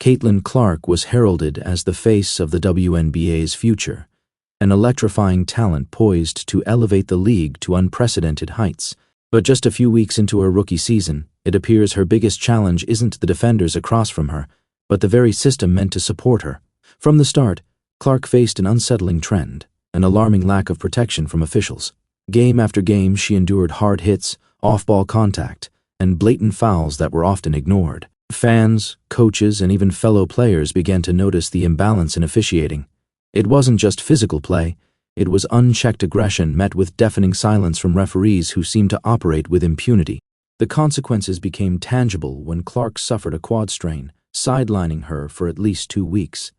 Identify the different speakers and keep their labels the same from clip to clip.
Speaker 1: Caitlin Clark was heralded as the face of the WNBA's future, an electrifying talent poised to elevate the league to unprecedented heights. But just a few weeks into her rookie season, it appears her biggest challenge isn't the defenders across from her, but the very system meant to support her. From the start, Clark faced an unsettling trend, an alarming lack of protection from officials. Game after game, she endured hard hits, off-ball contact, and blatant fouls that were often ignored. Fans, coaches, and even fellow players began to notice the imbalance in officiating. It wasn't just physical play, it was unchecked aggression met with deafening silence from referees who seemed to operate with impunity. The consequences became tangible when Clark suffered a quad strain, sidelining her for at least 2 weeks.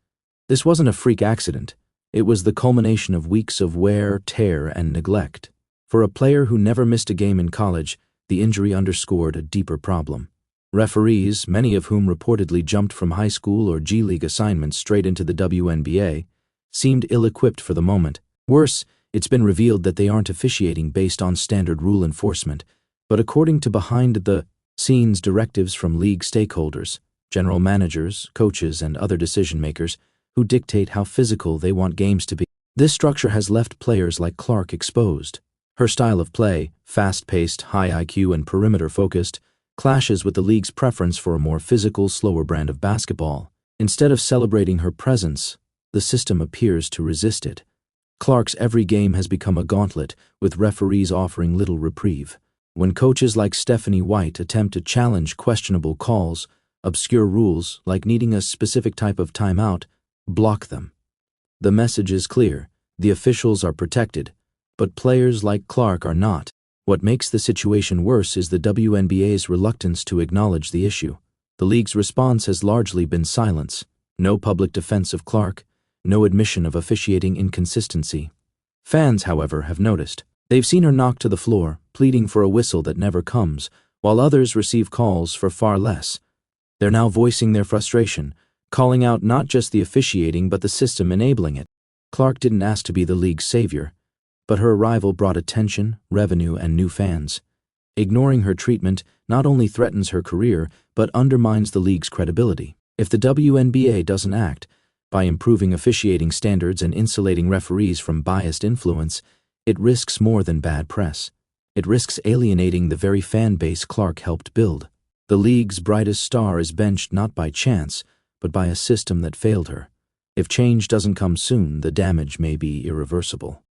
Speaker 1: This wasn't a freak accident. It was the culmination of weeks of wear, tear, and neglect. For a player who never missed a game in college, the injury underscored a deeper problem. Referees, many of whom reportedly jumped from high school or G League assignments straight into the WNBA, seemed ill-equipped for the moment. Worse, it's been revealed that they aren't officiating based on standard rule enforcement, but according to behind-the-scenes directives from league stakeholders, general managers, coaches, and other decision-makers who dictate how physical they want games to be. This structure has left players like Clark exposed. Her style of play, fast-paced, high IQ, and perimeter-focused, clashes with the league's preference for a more physical, slower brand of basketball. Instead of celebrating her presence, the system appears to resist it. Clark's every game has become a gauntlet, with referees offering little reprieve. When coaches like Stephanie White attempt to challenge questionable calls, obscure rules, like needing a specific type of timeout, block them. The message is clear: the officials are protected, but players like Clark are not. What makes the situation worse is the WNBA's reluctance to acknowledge the issue. The league's response has largely been silence. No public defense of Clark, no admission of officiating inconsistency. Fans, however, have noticed. They've seen her knocked to the floor, pleading for a whistle that never comes, while others receive calls for far less. They're now voicing their frustration, calling out not just the officiating but the system enabling it. Clark didn't ask to be the league's savior, but her arrival brought attention, revenue, and new fans. Ignoring her treatment not only threatens her career, but undermines the league's credibility. If the WNBA doesn't act, by improving officiating standards and insulating referees from biased influence, it risks more than bad press. It risks alienating the very fan base Clark helped build. The league's brightest star is benched not by chance, but by a system that failed her. If change doesn't come soon, the damage may be irreversible.